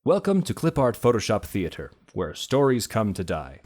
Welcome to Clip Art Photoshop Theater, where stories come to die.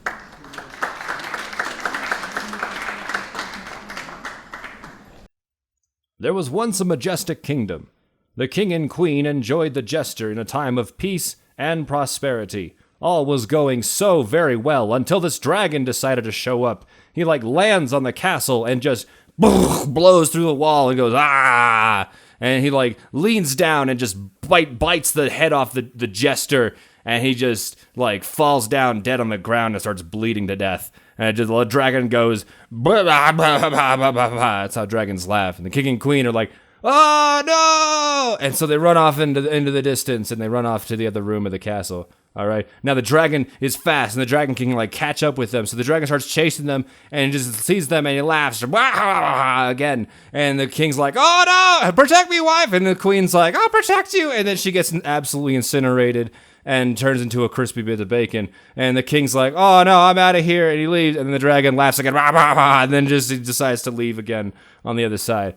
There was once a majestic kingdom. The king and queen enjoyed the jester in a time of peace and prosperity. All was going so very well until this dragon decided to show up. He lands on the castle and just blows through the wall and goes, ah! And he leans down and just bites the head off the jester, and he just falls down dead on the ground and starts bleeding to death. And the dragon goes, bah, bah, bah, bah, bah, bah, bah. That's how dragons laugh. And the king and queen are like, oh no! And so they run off into the distance, and they run off to the other room of the castle. All right. Now the dragon is fast, and the dragon can catch up with them. So the dragon starts chasing them, and just sees them, and he laughs again. And the king's like, "Oh no! Protect me, wife!" And the queen's like, "I'll protect you." And then she gets absolutely incinerated and turns into a crispy bit of bacon. And the king's like, "Oh no, I'm out of here!" And he leaves. And then the dragon laughs again, and then he decides to leave again on the other side.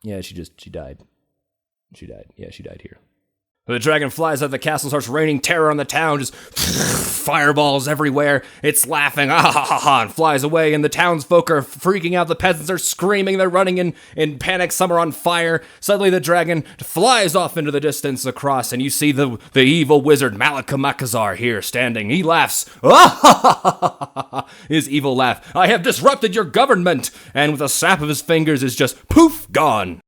Yeah, she died. She died. Yeah, she died here. The dragon flies out of the castle, starts raining terror on the town, just fireballs everywhere. It's laughing, and flies away, and the townsfolk are freaking out. The peasants are screaming, they're running in panic, some are on fire. Suddenly the dragon flies off into the distance across, and you see the evil wizard Malakamakazar here standing. He laughs, his evil laugh. "I have disrupted your government," and with a snap of his fingers is just poof, gone.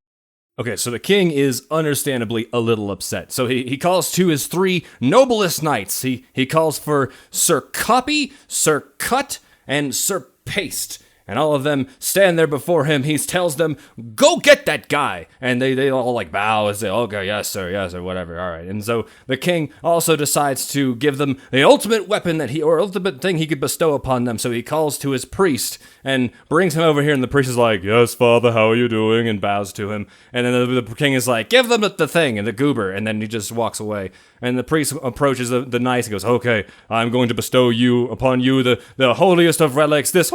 Okay, so the king is understandably a little upset. So he calls to his three noblest knights. He calls for Sir Copy, Sir Cut, and Sir Paste. And all of them stand there before him. He tells them, "Go get that guy." And they all bow and say, "Okay, yes, sir, whatever, all right." And so the king also decides to give them the ultimate weapon ultimate thing he could bestow upon them. So he calls to his priest and brings him over here. And the priest is like, "Yes, father, how are you doing?" and bows to him. And then the king is like, "Give them the thing," and the goober. And then he just walks away. And the priest approaches the knights and goes, "Okay, I'm going to bestow upon you the holiest of relics. This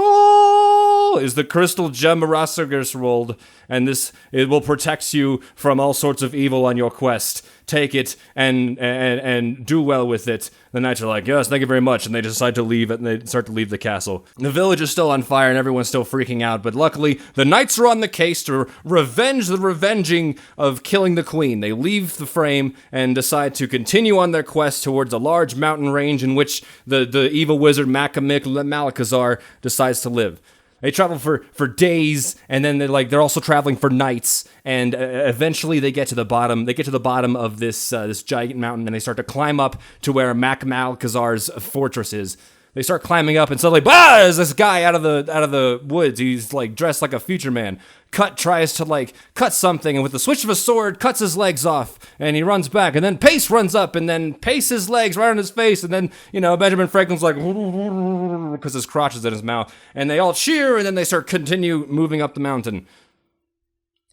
is the crystal gem Rasargerswold, and it will protect you from all sorts of evil on your quest. Take it and do well with it." The knights are like, "Yes, thank you very much," and they decide to leave it, and they start to leave the castle. The village is still on fire, and everyone's still freaking out, but luckily, the knights are on the case to revenge the revenging of killing the queen. They leave the frame and decide to continue on their quest towards a large mountain range in which the evil wizard Malakazar decides to live. They travel for days, and then they're also traveling for nights, and eventually they get to the bottom. They get to the bottom of this giant mountain, and they start to climb up to where Malakazar's fortress is. They start climbing up, and suddenly, there's this guy out of the woods. He's dressed like a future man. Cut tries to cut something, and with the switch of a sword, cuts his legs off, and he runs back. And then Pace runs up, and then Pace's legs right on his face, and then Benjamin Franklin's because his crotch is in his mouth, and they all cheer, and then they continue moving up the mountain.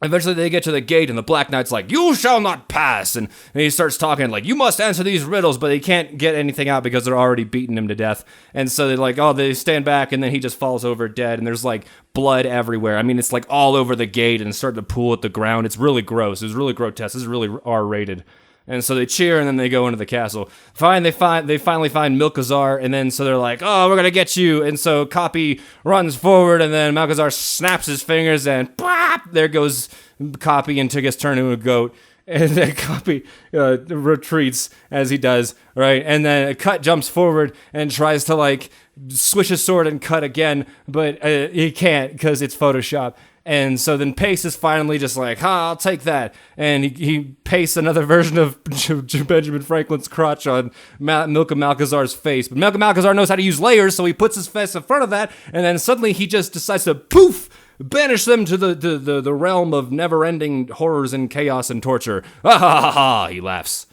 Eventually they get to the gate, and the Black Knight's like, "You shall not pass," and he starts talking "You must answer these riddles," but he can't get anything out because they're already beating him to death. And so they stand back, and then he just falls over dead, and there's blood everywhere. I mean, it's all over the gate, and it's starting to pool at the ground. It's really gross. It's really grotesque. This is really R-rated. And so they cheer, and then they go into the castle. They finally find Malakazar, and then so they're like, "Oh, we're gonna get you." And so Copy runs forward, and then Malakazar snaps his fingers, and there goes Copy and gets turned into a goat. And then Copy retreats as he does, right? And then Cut jumps forward and tries to switch his sword and cut again, but he can't because it's Photoshop. And so then Pace is finally just I'll take that. And he pastes another version of Benjamin Franklin's crotch on Malakazar's face. But Malakazar knows how to use layers, so he puts his face in front of that, and then suddenly he just decides to poof! Banish them to the realm of never-ending horrors and chaos and torture. Ha ha ha ha! He laughs.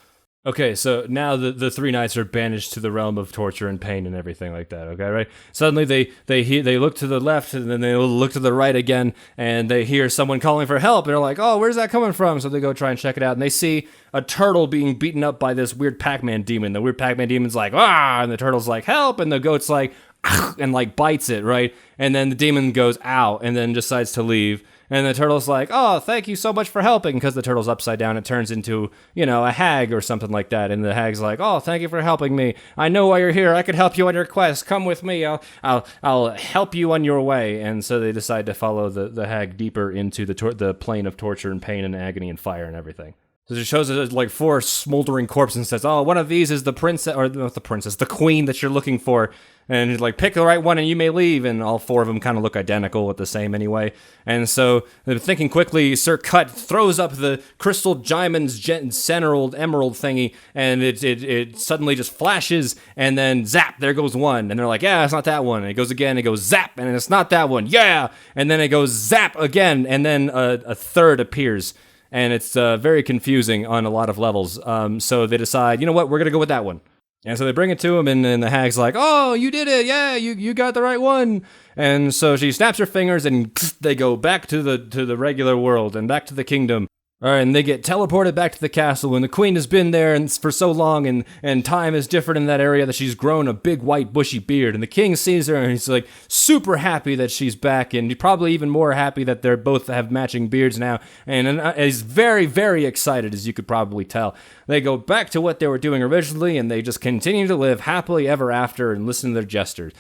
Okay, so now the three knights are banished to the realm of torture and pain and everything like that, okay, right? Suddenly they look to the left, and then they look to the right again, and they hear someone calling for help, and they're like, "Oh, where's that coming from?" So they go try and check it out, and they see a turtle being beaten up by this weird Pac-Man demon. The weird Pac-Man demon's like, "Ah!" and the turtle's like, "Help!" and the goat's like, and bites it, right? And then the demon goes, "Ow," and then decides to leave. And the turtle's like, oh, thank you so much for helping. Because the turtle's upside down, it turns into, a hag or something like that. And the hag's like, oh, thank you for helping me. I know why you're here. I could help you on your quest. Come with me. I'll help you on your way. And so they decide to follow the hag deeper into the plane of torture and pain and agony and fire and everything. So it shows us like 4 smoldering corpses and says, oh, one of these is the princess, or not the princess, the queen that you're looking for. And he's like, pick the right one and you may leave. And all 4 of them kind of look identical, with the same anyway. And so, thinking quickly, Sir Cut throws up the crystal diamond's emerald thingy, and it suddenly just flashes, and then zap, there goes one. And they're like, yeah, it's not that one. And it goes again, it goes zap, and it's not that one. Yeah! And then it goes zap again, and then a third appears. And it's very confusing on a lot of levels. So they decide, you know what, we're going to go with that one. And so they bring it to him, and the hag's like, oh, you did it, yeah, you got the right one. And so she snaps her fingers, and they go back to the regular world, and back to the kingdom. All right, and they get teleported back to the castle, and the queen has been there for so long, and time is different in that area that she's grown a big white bushy beard. And the king sees her, and he's like super happy that she's back, and he's probably even more happy that they're both have matching beards now, and he's very, very excited, as you could probably tell. They go back to what they were doing originally, and they just continue to live happily ever after and listen to their jesters.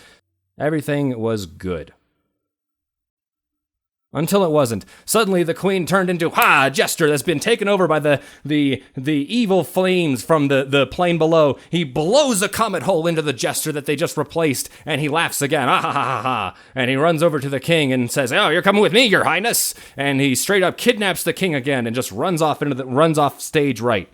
Everything was good. Until it wasn't. Suddenly, the queen turned into a jester that's been taken over by the evil flames from the plane below. He blows a comet hole into the jester that they just replaced, and he laughs again. Ha ha ha ha! And he runs over to the king and says, "Oh, you're coming with me, your highness!" And he straight up kidnaps the king again and just runs off stage right.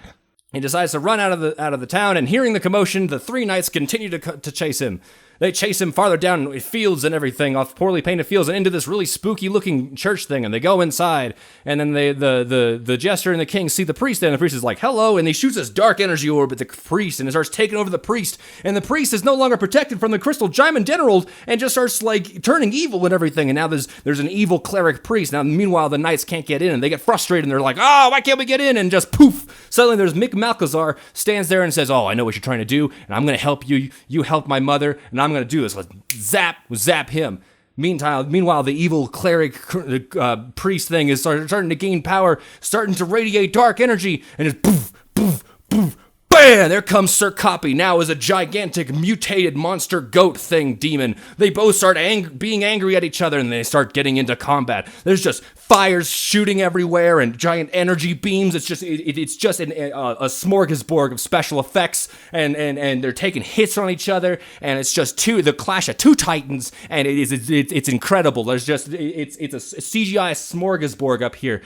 He decides to run out of the town, and hearing the commotion, the 3 knights continue to chase him. They chase him farther down fields and everything, off poorly painted fields, and into this really spooky-looking church thing, and they go inside, and then the jester and the king see the priest, and the priest is like, hello, and he shoots this dark energy orb at the priest, and it starts taking over the priest, and the priest is no longer protected from the crystal diamond emerald, and just starts, like, turning evil and everything, and now there's an evil cleric priest. Now, meanwhile, the knights can't get in, and they get frustrated, and they're like, oh, why can't we get in? And just poof! Suddenly, there's Mick Malchazar stands there and says, oh, I know what you're trying to do, and I'm going to help you. You help my mother, and I'm going to do this. Let's zap him. Meanwhile, the evil cleric priest thing is starting to gain power, starting to radiate dark energy, and just poof, poof, poof, bam! There comes Sir Copy, now as a gigantic mutated monster goat thing demon. They both start being angry at each other, and they start getting into combat. There's just fires shooting everywhere and giant energy beams. It's just a smorgasbord of special effects, and they're taking hits on each other, and it's just the clash of 2 titans, and it's incredible. It's a CGI smorgasbord up here.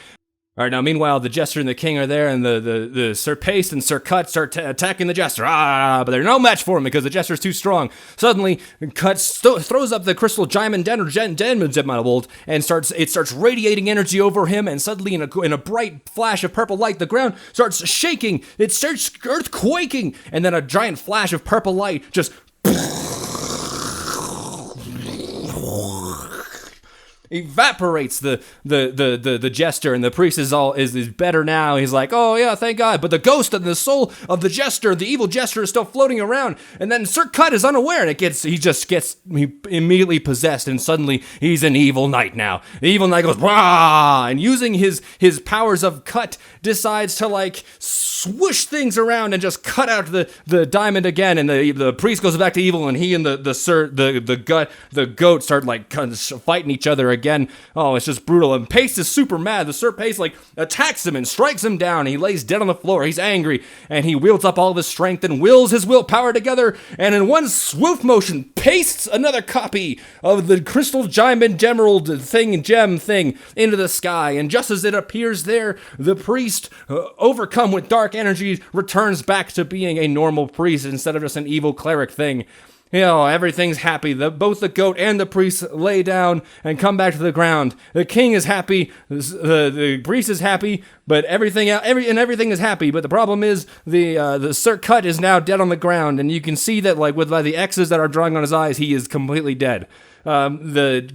All right, now, meanwhile, the jester and the king are there, and the Sir Pace and Sir Cut start attacking the jester. But they're no match for him because the jester's too strong. Suddenly, Cut throws up the crystal diamond emerald, and starts radiating energy over him, and suddenly, in a bright flash of purple light, the ground starts shaking. It starts earthquaking, and then a giant flash of purple light just evaporates the jester, and the priest is better now. He's like, oh yeah, thank God. But the ghost and the soul of the jester, the evil jester, is still floating around. And then Sir Cut is unaware, and he immediately possessed, and suddenly he's an evil knight now. The evil knight goes, wah! And using his powers of Cut, decides to like swoosh things around and just cut out the diamond again. And the priest goes back to evil, and he and the goat start like fighting each other again. Oh, it's just brutal. And Pace is super mad. The Sir Pace like attacks him and strikes him down. He lays dead on the floor. He's angry, and he wields up all of his strength and wills his willpower together, and in one swoop motion pastes another copy of the crystal diamond emerald gem thing into the sky. And just as it appears there, the priest, overcome with dark energy, returns back to being a normal priest instead of just an evil cleric thing. Everything's happy. Both the goat and the priest lay down and come back to the ground. The king is happy. The priest is happy. But everything is happy. But the problem is the Sir Cut is now dead on the ground, and you can see that by the X's that are drawing on his eyes, he is completely dead. The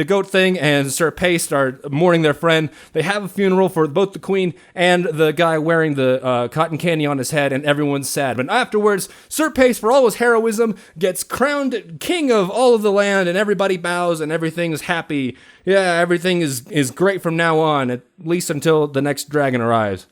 goat thing and Sir Pace are mourning their friend. They have a funeral for both the queen and the guy wearing the cotton candy on his head, and everyone's sad. But afterwards, Sir Pace, for all his heroism, gets crowned king of all of the land, and everybody bows, and everything is happy. yeah, everything is great from now on, at least until the next dragon arrives.